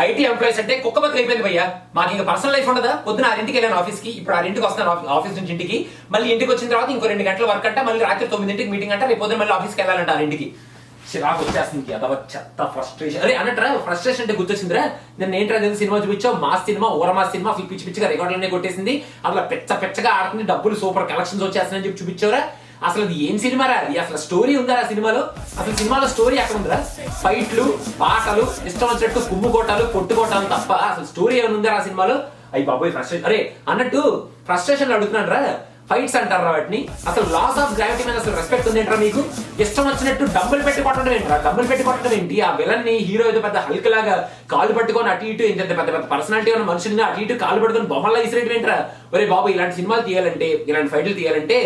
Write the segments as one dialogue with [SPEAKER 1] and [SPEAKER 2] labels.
[SPEAKER 1] IT employees అంటే కుక్క బతుకు అయిపోయింది భయ్యా. మాకు ఇంకా పర్సనల్ లైఫ్ ఉండదా? పొద్దున 6ంటికి వెళ్ళాను ఆఫీస్కి, ఇప్పుడు 6ంటికి వస్తాను ఆఫీస్ నుంచి ఇంటికి. మళ్ళీ ఇంటికి వచ్చిన తర్వాత ఇంకో 2 గంటల వర్క్ అంట, మళ్ళీ రాత్రి 9ంటికి మీటింగ్ అంట, రేపు పొద్దున మళ్ళీ ఆఫీస్కి వెళ్ళాలంట 6ంటికి. చిరాకు వచ్చేస్తుంది. అదవ చెత్త ఫ్రస్ట్రేషన్. అరే అన్నట్రా, ఫ్రస్ట్రేషన్ అంటే గుర్తొచ్చిందిరా, నేను ఏంట్రా సినిమా చూపించావు, మాస్ సినిమా, ఓరమాస్ సినిమా, అసలు పిచ్చి పిచ్చిగా రికార్డులన్నీ కొట్టేసింది, అట్లా పెచ్చగా ఆడుతుంది, డబ్బులు సూపర్ కలెక్షన్స్ వచ్చేస్తున్నాయని చెప్పి చూపించావురా. అసలు అది ఏం సినిమారా? అది అసలు స్టోరీ ఉందా ఆ సినిమాలో? అసలు సినిమాలో స్టోరీ ఎక్కడ ఉందిరా? ఫైట్లు, పాటలు, ఇష్టం వచ్చినట్టు కుమ్ముకోటాలు, కొట్టుకోటాలు తప్ప అసలు స్టోరీ ఏమైనా ఉందా ఆ సినిమాలో? అయ్యి బాబోయ్ ఫ్రస్ట్రేషన్. అరే అన్నట్టు ఫ్రస్ట్రేషన్ అడుగుతున్నాడు రా, ఫైట్స్ అంటారా వాటిని? అసలు లాస్ ఆఫ్ గ్రావిటీ మీద అసలు రెస్పెక్ట్ ఉంది ఏంట్రా మీకు? ఇష్టం వచ్చినట్టు డబ్బులు పెట్టి కొట్టడం ఏంట్రా? డబ్బులు పెట్టి కొట్టడం ఏంటి? ఆ విలన్ ని హీరో ఏదో పెద్ద హల్క్ లాగా కాలు పట్టుకొని అటు ఇటు, ఇంత పెద్ద పెద్ద పర్సనాలిటీ ఉన్న మనుషుల్ని అటు ఇటు కాలు పట్టుకొని బొమ్మల్లా ఇసిరేయడం ఏంట్రా? ఒరే బాబు, ఇలాంటి సినిమాలు తీయాలంటే, ఇలాంటి ఫైట్లు తీయాలంటే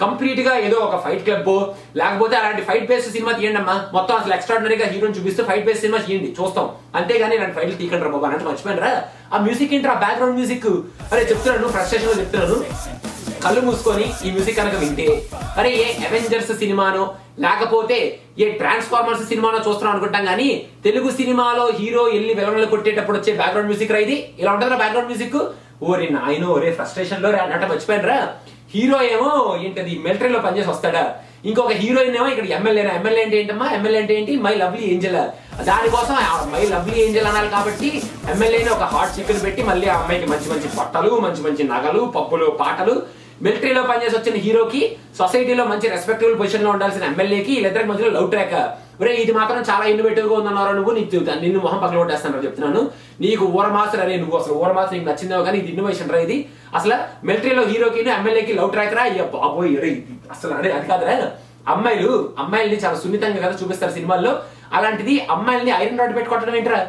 [SPEAKER 1] కంప్లీట్ గా ఏదో ఒక ఫైట్ క్లబ్ లేకపోతే అలాంటి ఫైట్ బేస్డ్ సినిమా తీయండి అమ్మా. మొత్తం అసలు ఎక్స్ట్రాడినరీగా హీరోని చూపిస్తూ ఫైట్ బేస్డ్ సినిమా తీయండి, చూస్తాం. అంతేగాని ఇలాంటి ఫైట్లు తీకండి రా బాబు. అంటే మర్చిపోయినరా ఆ మ్యూజిక్ ఏంట్రా, బ్యాక్గ్రౌండ్ మ్యూజిక్. అరే చెప్తున్నాను, ఫ్రస్ట్రేషన్ లో చెప్తున్నాను, కళ్ళు మూసుకొని ఈ మ్యూజిక్ కనుక వింటే, అరే ఏ అవెంజర్స్ సినిమానో లేకపోతే ఏ ట్రాన్స్ఫార్మర్స్ సినిమానో చూస్తున్నాం అనుకుంటాం, కానీ తెలుగు సినిమాలో హీరో వెళ్ళి విలన్లు కొట్టేటప్పుడు వచ్చే బ్యాక్గ్రౌండ్ మ్యూజిక్ రా ఇది. ఇలా ఉంటుందిరా బ్యాక్గ్రౌండ్ మ్యూజిక్. ఓరే నాయనో, ఒరే ఫ్రస్ట్రేషన్ లో అన్నట్టు మర్చిపోయినరా, హీరో ఏమో ఏంటది మిలిటరీలో పనిచేసి వస్తాడా, ఇంకొక హీరోయిన్ ఏమో ఇక్కడ ఎమ్మెల్యే. ఎమ్మెల్యే అంటే ఏంటమ్మా? ఎమ్మెల్యే అంటే ఏంటి? My lovely Angel. దానికోసం మై లవ్లీ ఏంజల్ అనాలి కాబట్టి ఎమ్మెల్యేని ఒక హాట్ చికెన్ పెట్టి మళ్ళీ ఆ అమ్మాయికి మంచి మంచి బట్టలు, మంచి మంచి నగలు, పప్పులు, పాటలు. మిలిటరీలో పనిచేసి వచ్చిన హీరోకి, సొసైటీలో మంచి రెస్పెక్టబుల్ పొజిషన్ లో ఉండాల్సిన ఎమ్మెల్యేకి వీళ్ళిద్దరికి మధ్యలో లవ్ ట్రాక్. ఒరే ఇది మాత్రం చాలా ఇన్నోవేటివ్ గా ఉందన్నారు నువ్వు. నీకు నిన్ను మొహం పక్కన కొట్టేస్తాను చెప్తున్నాను. నీకు ఊరమాస అనే నువ్వు అసలు ఊరమాస నీకు నచ్చిందేమో కానీ ఇది ఇన్నోవేషన్ రా ఇది. అసలు మిలిటరీలో హీరోకి ఎమ్మెల్యేకి లవ్ ట్రాక్ రా. అయ్యా బాబోయ్, అసలు అదే అది కాదురా. అమ్మాయిల్ని చాలా సున్నితంగా కదా చూపిస్తారు సినిమాల్లో. అలాంటిది అమ్మాయిల్ని ఐరన్ రాడ్ పెట్టి కొట్టడం ఏంట్రా?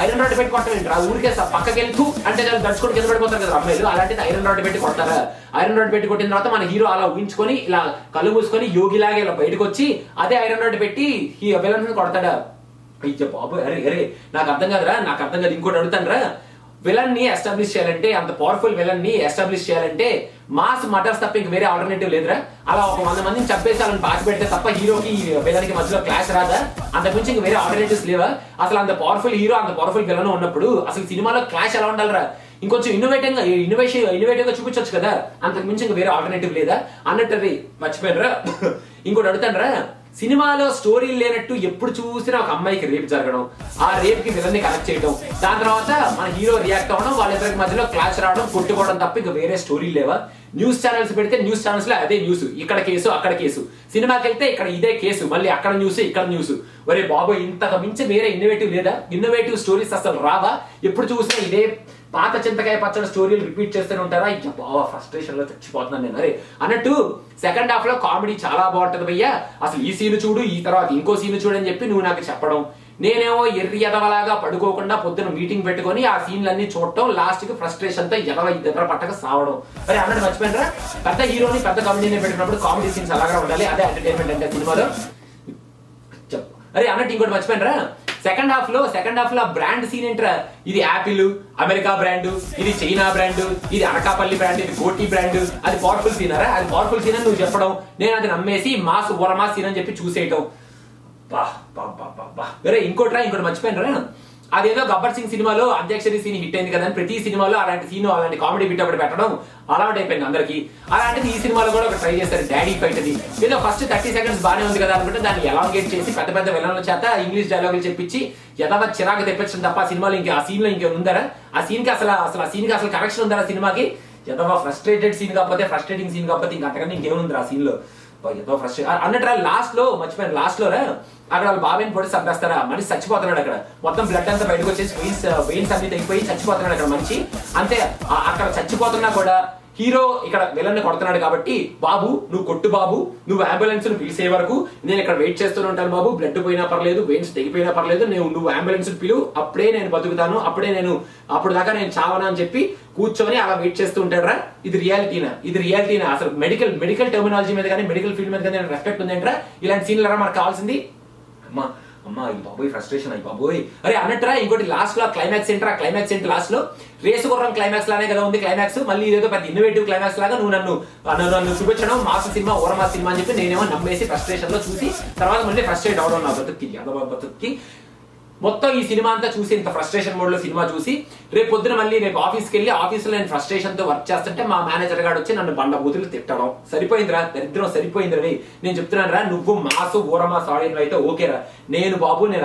[SPEAKER 1] ఐరన్ రాడ్ పెట్టి కొట్టడం ఏంట్రా? ఊరికే పక్కకి వెళ్తూ అంటే దడుచుకొని కింద పడిపోతారు కదా అమ్మాయిలు. అలాంటిది ఐరన్ రాడ్ పెట్టి కొడతారా? ఐరన్ రాడ్ పెట్టి కొట్టిన తర్వాత మన హీరో అలా ఊహించుకొని ఇలా కళ్ళు మూసుకొని యోగిలాగా ఇలా బయటకు వచ్చి అదే ఐరన్ రాడ్ పెట్టి ఈ విలన్ కొడతాడా? అయ్యో బాబు, అరే నాకు అర్థం కాదురా, నాకు అర్థం కాదు. ఇంకోటి అడుగుతాను రా, విలన్ ని ఎస్టాబ్లిష్ చేయాలంటే, అంత పవర్ఫుల్ విలన్ ని ఎస్టాబ్లిష్ చేయాలంటే మాస్ మటర్స్ తప్ప ఇంక వేరే ఆల్టర్నేటివ్ లేదురా. అలా ఒక 100 మందిని చంపేసాలని బాధ పెడితే తప్ప హీరోకి విలన్ కి మధ్యలో క్లాష్ రాదా? అంతకు మించి ఇంక వేరే ఆల్టర్నేటివ్స్ లేవా? అసలు అంత పవర్ఫుల్ హీరో, అంత పవర్ఫుల్ విలన్ ఉన్నప్పుడు అసలు సినిమాలో క్లాష్ ఎలా ఉండాలిరా? ఇంకొంచెం ఇన్నోవేటివ్ గా చూపించొచ్చు కదా. అంతకు మించి ఇంక వేరే ఆల్టర్నేటివ్ లేదా అన్నట్టు మర్చిపోయినరా. ఇంకోటి అడుగుతాను రా, సినిమాలో స్టోరీ లేనట్టు ఎప్పుడు చూసినా ఒక అమ్మాయికి రేప్ జరగడం, ఆ రేప్ కి విలన్ ని కనెక్ట్ చేయడం, దాని తర్వాత మన హీరో రియాక్ట్ అవ్వడం, వాళ్ళిద్దరికి మధ్యలో క్లాష్ రావడం, కొట్టుకోవడం తప్ప ఇంకా వేరే స్టోరీ లేవా? న్యూస్ ఛానల్స్ పెడితే న్యూస్ ఛానల్స్ లో అదే న్యూస్, ఇక్కడ కేసు అక్కడ కేసు. సినిమాకి వెళ్తే ఇక్కడ ఇదే కేసు, మళ్ళీ అక్కడ న్యూస్ ఇక్కడ న్యూస్. ఒరే బాబు, ఇంతకు మించి వేరే ఇన్నోవేటివ్ లేదా? ఇన్నోవేటివ్ స్టోరీస్ అసలు రావా? ఎప్పుడు చూసినా ఇదే పాత చింతకాయ పచ్చడి స్టోరీలు రిపీట్ చేస్తూనే ఉంటారా? ఇంకా బాగా ఫ్రస్ట్రేషన్ లో చచ్చిపోతున్నాను నేను. అరే అన్నట్టు సెకండ్ హాఫ్ లో కామెడీ చాలా బాగుంటది భయ్యా. అసలు ఈ సీన్ చూడు, ఈ తర్వాత ఇంకో సీన్ చూడు అని చెప్పి నువ్వు నాకు చెప్పడం, నేనేమో ఎర్రి ఎదవలాగా పడుకోకుండా పొద్దున మీటింగ్ పెట్టుకొని ఆ సీన్లన్నీ చూడటం, లాస్ట్ కి ఫ్రస్ట్రేషన్ తో ఎదర పట్టక సావడం. మరి అన్నట్టు మర్చిపోయినరా, పెద్ద హీరోని పెద్ద కామెడీని పెట్టినప్పుడు కామెడీ సీన్స్ అలాగా ఉండాలి. అదే ఎంటర్టైన్మెంట్ అంటే సినిమాలో. అరే అన్నట్టు ఇంకోటి మర్చిపోయినరా, సెకండ్ హాఫ్ లో బ్రాండ్ సీన్ ఏంట్రా? ఇది యాపిల్ అమెరికా బ్రాండ్, ఇది చైనా బ్రాండ్, ఇది అనకాపల్లి బ్రాండ్, ఇది కోటి బ్రాండ్. అది పవర్ఫుల్ సీనరా? అది పవర్ఫుల్ సీన్ అని నువ్వు చెప్పడం, నేను అది నమ్మేసి మాస్ ఓరమాస్ సీన్ అని చెప్పి చూసేయటం. వేరే ఇంకోటి మర్చిపోయినరా, అదేదో గబ్బర్ సింగ్ సినిమాలో అంత్యాక్షరి సీన్ హిట్ అయింది కదా అని ప్రతి సినిమాలో అలాంటి సీన్, అలాంటి కామెడీ బిట్ ఒకటి పెట్టడం అలవాటు అయిపోయింది అందరికి. అలాంటిది ఈ సినిమాలో కూడా ఒక ట్రై చేస్తారు, డాడీ ఫైట్. అది ఏదో ఫస్ట్ 30 సెకండ్స్ బాగానే ఉంది కదా అనుకుంటే దాన్ని ఎలాంగేట్ చేసి పెద్ద పెద్ద విలన్ల చేత ఇంగ్లీష్ డైలాగులు చెప్పించి యథావ చిరాకు తెప్పించడం తప్ప ఆ సినిమాలో ఇంకా ఆ సీన్ లో ఇంకేం ఉందరా? ఆ సీన్ కి అసలు కరెక్షన్ ఉందరా సినిమాకి? యథావ ఫ్రస్ట్రేటెడ్ సీన్ కాకపోతే, ఫ్రస్ట్రేటింగ్ సీన్ కాకపోతే ఇంకా అంతకన్నా ఇంకేముంది ఆ సీన్ లో? ఎంతో ఫ్రస్ట్రేట్ అన్నట్టు. లాస్ట్ లో మర్చిపోయాను, లాస్ట్ లో అక్కడ వాళ్ళ బాబాయిని పొడి చంపేస్తారా, మనిషి చచ్చిపోతున్నాడు. అక్కడ మొత్తం బ్లడ్ అంతా బయటకు వచ్చేసి వెయిన్స్ అన్ని తెగిపోయి చచ్చిపోతున్నాడు అక్కడ మనిషి. అంతే, అక్కడ చచ్చిపోతున్నా కూడా హీరో ఇక్కడ విలన్ ని కొడుతున్నాడు కాబట్టి, బాబు నువ్వు కొట్టు బాబు, నువ్వు అంబులెన్స్ పిలిచే వరకు నేను ఇక్కడ వెయిట్ చేస్తూనే ఉంటాను బాబు, బ్లడ్ పోయినా పర్లేదు, వెయిన్స్ తెగిపోయినా పర్లేదు, నువ్వు అంబులెన్స్ పిలువు, అప్పుడే నేను బతుకుతాను, అప్పుడు దాకా నేను చావనా అని చెప్పి కూర్చొని అలా వెయిట్ చేస్తూ ఉంటాడరా. ఇది రియాలిటీనా? అసలు మెడికల్ టెర్మినాలజీ మీద కానీ మెడికల్ ఫీల్డ్ మీద కానీ రెస్పెక్ట్ ఉందేంట్రా? ఇలాంటి సీన్లు మనకు కావాల్సింది. అమ్మా ఈ బాబోయ్ ఫ్రస్ట్రేషన్ అయ్యి బాబోయ్ అరే అన్నట్టురా. ఇంకోటి లాస్ట్ లో క్లైమాక్స్ ఏంట్రా, క్లైమాక్స్ ఏంటి లాస్ట్ లో రేసు గుర్రం క్లైమాక్స్ లానే కదా ఉంది క్లైమాక్స్. మళ్ళీ ఇదేదో పెద్ద ఇన్నోవేటివ్ క్లైమాక్స్ లాగా నువ్వు నన్ను చూపించడం మాస్ సినిమా ఓరమా సినిమా అని చెప్పి నేనేమో నమ్మేసి ఫ్రస్ట్రేషన్ లో చూసి తర్వాత మళ్ళీ ఫ్రస్ట్రేట్ అవడం నా బతుక్కి మొత్తం ఈ సినిమా అంతా చూసి ఇంత ఫ్రస్ట్రేషన్ మోడ్ లో సినిమా చూసి రేపు పొద్దున మళ్ళీ రేపు ఆఫీస్కి వెళ్ళి ఆఫీస్లో నేను ఫ్రస్ట్రేషన్ తో వర్క్ చేస్తుంటే మా మేనేజర్ గారు వచ్చి నన్ను బండ బూతులు తిట్టడం. సరిపోయిందిరా దరిద్రం, సరిపోయిందిరా. నేను చెప్తున్నాను రా, నువ్వు మాసు ఊరమాస్ ఆడియన్స్ అయితే ఓకేరా. నేను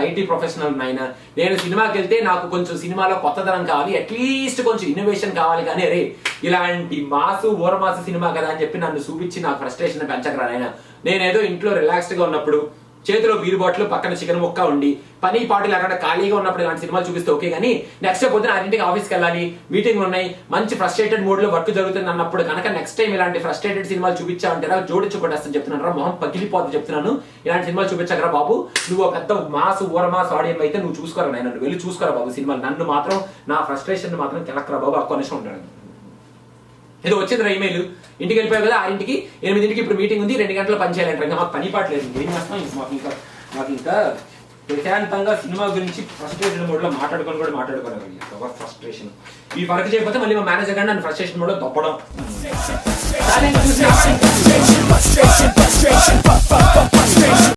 [SPEAKER 1] ఐటీ ప్రొఫెషనల్ నాయన. నేను సినిమాకి వెళ్తే నాకు కొంచెం సినిమాలో కొత్తదనం కావాలి, అట్లీస్ట్ కొంచెం ఇన్నోవేషన్ కావాలి. కానీ అరే ఇలాంటి మాసు ఊరమాసు సినిమా కదా అని చెప్పి నన్ను చూపించి నాకు ఫ్రస్ట్రేషన్ పెంచకరా నాయన. నేనేదో ఇంట్లో రిలాక్స్డ్ గా ఉన్నప్పుడు చేతిలో బీరు బాటిల్ పక్కన చికెన్ ముక్క ఉండి పని పాటలు అక్కడ ఖాళీగా ఉన్నప్పుడు ఇలాంటి సినిమాలు చూపిస్తే ఓకే. కానీ నెక్స్ట్ డే పొద్దున 6 ఆఫీస్కి వెళ్ళాలి, మీటింగ్లు ఉన్నాయి, మంచి ఫ్రస్ట్రేటెడ్ మూడ్ లో వర్క్ జరుగుతుంది అన్నప్పుడు కనుక నెక్స్ట్ టైం ఇలాంటి ఫ్రస్ట్రేటెడ్ సినిమాలు చూపించావంటే జోడించి కొట్టేస్తాను చెప్తున్నాను రా. మొహం పగిలిపోద్ది చెప్తున్నాను. ఇలాంటి సినిమాలు చూపించగరా బాబు. నువ్వు పెద్ద మాసు ఊరమాస్ ఆడియన్స్ అయితే నువ్వు చూసుకోరా నాయన, నువ్వు వెళ్ళి చూసుకోరా బాబు సినిమాలు. నన్ను మాత్రం నా ఫ్రస్ట్రేషన్ మాత్రం కెలక్కరా బాబు. ఒక్క నిమిషం ఉంటాడు. ఏదో వచ్చిందిరా ఈమెయిల్, ఇంటికి వెళ్ళిపోయావు కదా 6కి 8కి ఇప్పుడు మీటింగ్ ఉంది, 2 గంటలు పని చేయాలంటారు. ఇంకా మాకు పని పాటలేదు, ఏం చేస్తాం. మాకు ఇంకా ప్రశాంతంగా సినిమా గురించి ఫ్రస్ట్రేషన్ మోడ్ లో మాట్లాడుకోవాలి. ఫ్రస్ట్రేషన్ ఈ వర్క్ చేయకపోతే మళ్ళీ మా మేనేజర్ గారు నన్ను ఫ్రస్ట్రేషన్ మోడ్ లో తప్పడం.